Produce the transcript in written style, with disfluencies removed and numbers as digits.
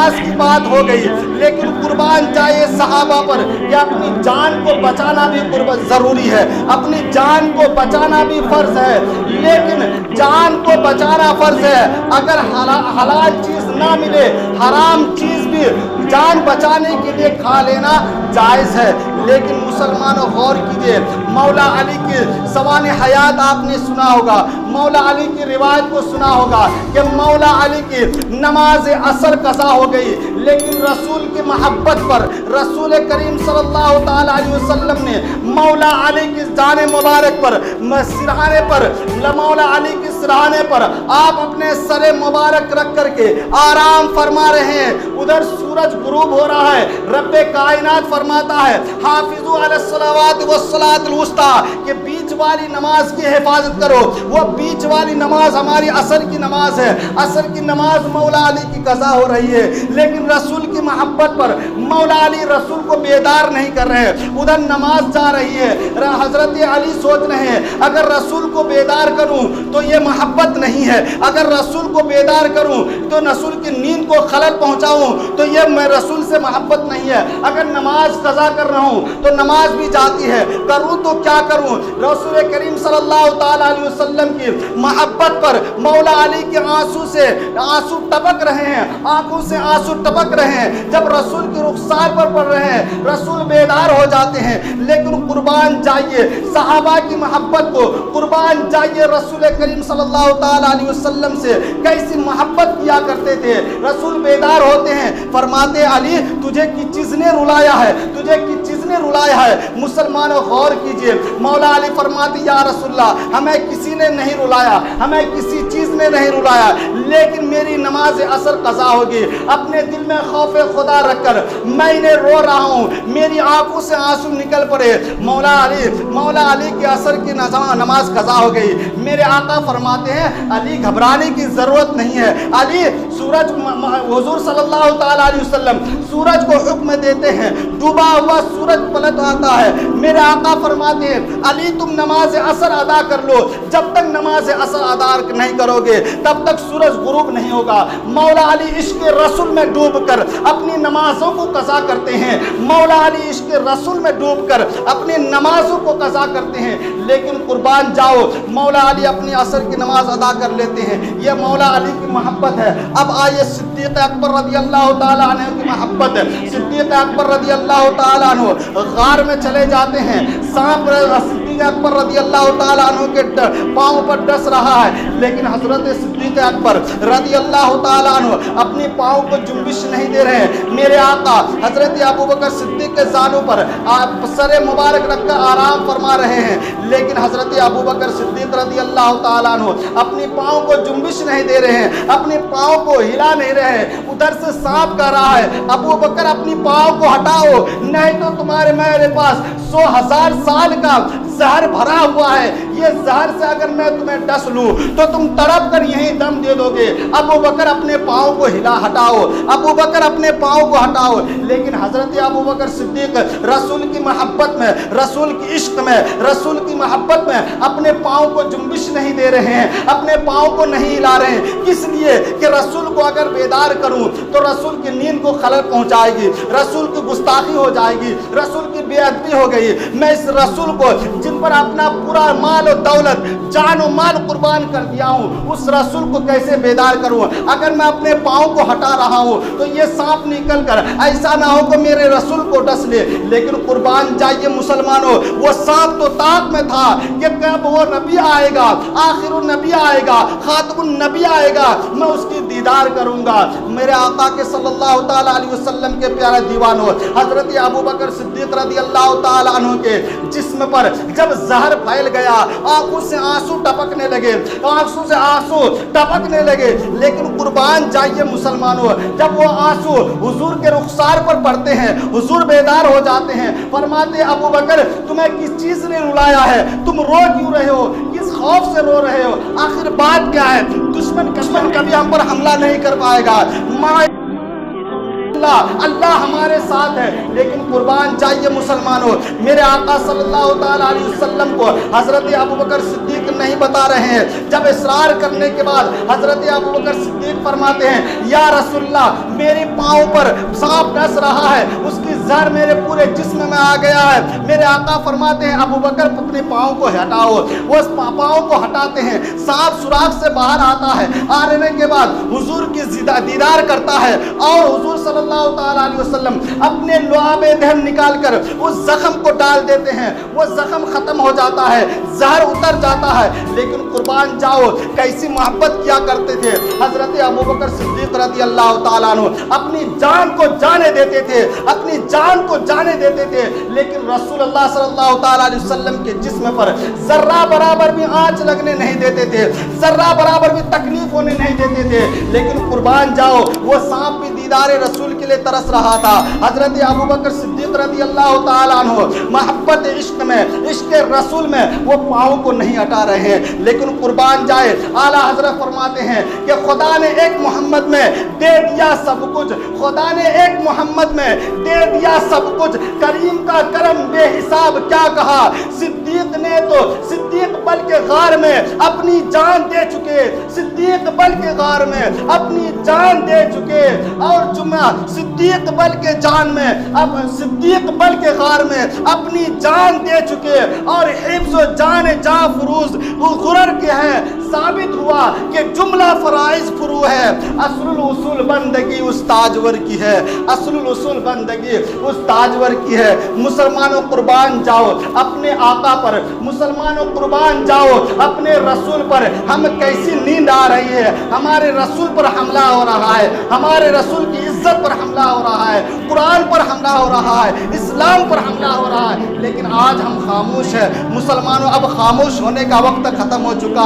نماز کی بات ہو گئی، لیکن قربان جائے صحابہ پر کہ اپنی جان کو بچانا بھی ضروری ہے، اپنی جان کو بچانا بھی فرض ہے، لیکن جان کو بچانا فرض ہے، اگر حلال چیز نہ ملے حرام چیز بھی جان بچانے کے لیے کھا لینا جائز ہے۔ لیکن مسلمانوں غور کیجئے، مولا علی کی سوانح حیات آپ نے سنا ہوگا، مولا علی کی روایت کو سنا ہوگا کہ مولا علی کی نماز عصر قضا ہو گئی، لیکن رسول کی محبت پر رسول کریم صلی اللہ تعالی علیہ وسلم نے مولا علی کی جان مبارک پر سرہانے پر مولا علی کی سرہانے پر آپ اپنے سر مبارک رکھ کر کے آرام فرما رہے ہیں، ادھر سورج غروب ہو رہا ہے، رب کائنات فرماتا ہے حافظوا علی الصلوات والصلاۃ الوسطی کہ بیچ والی نماز کی حفاظت کرو، وہ بیچ والی نماز ہماری عصر کی نماز ہے، عصر کی نماز مولا علی کی قضا ہو رہی ہے، لیکن رسول کی محبت پر مولا علی رسول کو بیدار نہیں کر رہے ہیں، ادھر نماز جا رہی ہے، حضرت علی سوچ رہے ہیں اگر رسول کو بیدار کروں تو یہ محبت نہیں ہے، اگر رسول کو بیدار کروں تو رسول کی نیند کو خلل پہنچاؤں تو یہ میں رسول سے محبت نہیں ہے، اگر نماز قضا کر رہا ہوں تو نماز بھی جاتی ہے، کروں تو کیا کروں؟ رسول کریم صلی اللہ تعالی علیہ وسلم کی محبت پر مولا علی کے آنسو سے آنسو ٹپک رہے ہیں، آنکھوں سے آنسو ٹپک رہے ہیں، جب رسول کی رخسار پر پڑ رہے ہیں رسول بیدار ہو جاتے ہیں، لیکن قربان جائیے صحابہ کی محبت کو، قربان جائیے رسول کریم صلی اللہ تعالی علیہ وسلم سے کیسی محبت کیا کرتے تھے، رسول بیدار ہوتے ہیں فرماتے علی تجھے کس چیز نے رلایا ہے، تجھے کس چیز نے رلایا ہے؟ مسلمانوں غور کیجئے، مولا علی فرماتے یا رسول اللہ ہمیں کسی نے نہیں رلایا، ہمیں کسی چیز نے نہیں رلایا، لیکن میری نماز عصر قضا ہوگی، اپنے دل میں خوف خدا رکھ کر میں انہیں رو رہا ہوں، میری آنکھوں سے آنسو نکل پڑے، مولا علی کی عصر کی نماز قضا ہو گئی، میرے آقا فرماتے ہیں علی گھبرانے کی ضرورت نہیں ہے، علی سورج حضور صلی اللہ تعالی علیہ وسلم سورج کو حکم دیتے ہیں، ڈوبا ہوا سورج پلٹ آتا ہے، میرے آقا فرماتے ہیں علی تم نماز عصر ادا کر لو، جب تک نماز عصر ادا نہیں کرو گے تب تک سورج غروب نہیں ہوگا۔ مولا علی عشق رسول میں ڈوب کر اپنی نمازوں کو قضا کرتے ہیں، مولا علی عشق رسول میں ڈوب کر اپنی نمازوں کو قضا کرتے ہیں، لیکن قربان جاؤ مولا علی اپنی عصر کی نماز ادا کر لیتے ہیں، یہ مولا علی کی محبت ہے۔ اب آئیے صدیق اکبر رضی اللہ تعالیٰ عنہ کی محبت ہے، صدیق اکبر رضی اللہ تعالیٰ عنہ غار میں چلے جاتے ہیں، سانپ صدیق اکبر رضی اللہ تعالیٰ عنہ کے پاؤں پر ڈس رہا ہے، لیکن حضرت صدیق اکبر رضی اللہ تعالیٰ عنہ اپنی پاؤں کو جنبش نہیں دے رہے ہیں، میرے آقا حضرت ابوبکر صدیق کے زانوں پر سر مبارک رکھ کر آرام فرما رہے ہیں، لیکن حضرت ابوبکر صدیق رضی اللہ تعالیٰ عنہ اپنی پاؤں کو جنبش نہیں دے رہے ہیں، اپنے پاؤں کو ہلا نہیں رہے ہیں، ادھر سے سانپ کہہ رہا ہے ابوبکر اپنی پاؤں کو ہٹاؤ نہیں تو تمہارے میرے پاس 100,000 سال کا زہر بھرا ہوا ہے، یہ زہر سے اگر میں تمہیں ڈس لوں تو تم تڑپ کر یہیں دم دے دو گے، ابوبکر اپنے پاؤں کو ہٹاؤ، ابوبکر اپنے پاؤں کو ہٹاؤ، لیکن حضرت ابوبکر صدیق رسول کی محبت میں، رسول کی عشق میں، رسول کی محبت میں اپنے پاؤں کو جنبش نہیں دے رہے ہیں، اپنے پاؤں کو نہیں ہلا رہے ہیں، کس لیے کہ رسول کو اگر بیدار کروں تو رسول کی نیند کو خلل پہنچائے گی، رسول کی گستاخی ہو جائے گی، رسول کی بے ادبی ہو گئی، میں اس رسول کو جن پر اپنا پورا مال و دولت جان و مال قربان کر دیا ہوں اس رسول کو کیسے بیدار کروں؟ اگر میں اپنے پاؤں کو ہٹا رہا ہوں تو یہ سانپ نکل کر ایسا نہ ہو کہ میرے رسول کو ڈس لے، لیکن قربان جائیے مسلمانوں وہ سانپ تو طاق میں تھا کہ کب وہ نبی آئے گا، آخر النبی آئے گا، خاتم النبی آئے گا، میں اس کی دیدار کروں گا۔ میرے آقا کے صلی اللہ تعالیٰ علیہ وسلم کے پیارے دیوانوں، حضرت ابوبکر صدیق رضی اللہ تعالیٰ عنہ کے جسم پر جب زہر پھیل گیا آنکھوں سے آنسو ٹپکنے لگے، آنکھوں سے آنسو ٹپکنے لگے، لیکن قربان جائیے مسلمانوں جب وہ آنسو حضور کے رخسار پر پڑتے ہیں حضور بیدار ہو جاتے ہیں، فرماتے ابوبکر تمہیں کس چیز نے رلایا ہے، تم رو کیوں رہے ہو، کس خوف سے رو رہے ہو، آخر بات کیا ہے؟ دشمن کبھی ہم پر حملہ نہیں کر پائے گا، اللہ ہمارے ساتھ ہے. لیکن قربان جائیے مسلمانوں، میرے آقا صلی اللہ تعالیٰ علیہ وسلم کو حضرت ابوبکر صدیق نہیں بتا رہے ہیں. جب اصرار کرنے کے بعد حضرت ابوبکر صدیق فرماتے ہیں یا رسول اللہ میری پاؤں پر سانپ ڈس رہا ہے، اس کی زہر میرے پورے جسم میں آ گیا ہے. میرے آقا فرماتے ہیں ابوبکر اپنے پاؤں کو ہٹاؤ. وہ پاؤں کو ہٹاتے ہیں، سانپ سوراخ سے باہر آتا ہے. آنے کے بعد حضور کی دیدار کرتا ہے اور حضور صلی اللہ تعالیٰ علیہ وسلم اپنے لعاب دہن نکال کر اس زخم کو ڈال دیتے ہیں. وہ زخم ختم ہو جاتا ہے، زہر اتر جاتا ہے. لیکن قربان جاؤ کیسی محبت کیا کرتے تھے حضرت ابوبکر صدیق رضی اللہ تعالیٰ عنہ. اپنی جان کو جانے دیتے تھے، اپنی جان کو جانے دیتے تھے. لیکن رسول اللہ صلی اللہ تعالیٰ علیہ وسلم کے جسم پر ذرہ برابر بھی آنچ لگنے نہیں دیتے تھے، ذرہ برابر بھی تکلیف ہونے نہیں دیتے تھے. لیکن قربان جاؤ وہ سانپ بھی دیدار رسول کے لیے ترس رہا تھا. حضرت ابوبکر صدیق رضی اللہ تعالیٰ عنہ محبت عشق میں، عشق رسول میں وہ پاؤں کو نہیں ہٹا رہے ہیں. لیکن قربان جائے اعلیٰ حضرت فرماتے ہیں کہ خدا نے ایک محمد میں دے دیا سب کچھ، خدا نے ایک محمد میں دے دیا سب کچھ. کریم کا کرم بے حساب کیا کہا. صدیق نے تو صدیق بل کے غار میں اپنی جان دے چکے، صدیق بل کے غار میں اپنی جان دے چکے. اور جمعہ صدیق بل کے جان میں اب صدیق بل کے غار میں اپنی جان دے چکے. اور حفظ و جان جاں فروز وہ غرر کے ہے. ثابت ہوا کہ جملہ فرائض فرو ہے. اصل الاصول بندگی اس تاجور کی ہے، اصل الاصول بندگی اس تاجور کی ہے. مسلمانوں قربان جاؤ اپنے آقا پر، مسلمانوں قربان جاؤ اپنے رسول پر. ہم کیسی نیند آ رہی ہے، ہمارے رسول پر حملہ ہو رہا ہے، ہمارے رسول کی عزت پر حملہ ہو رہا ہے، قرآن پر حملہ ہو رہا ہے، اسلام پر حملہ ہو رہا ہے. لیکن آج ہم خاموش ہیں. مسلمانوں اب خاموش ہونے کا وقت ختم ہو چکا ہے.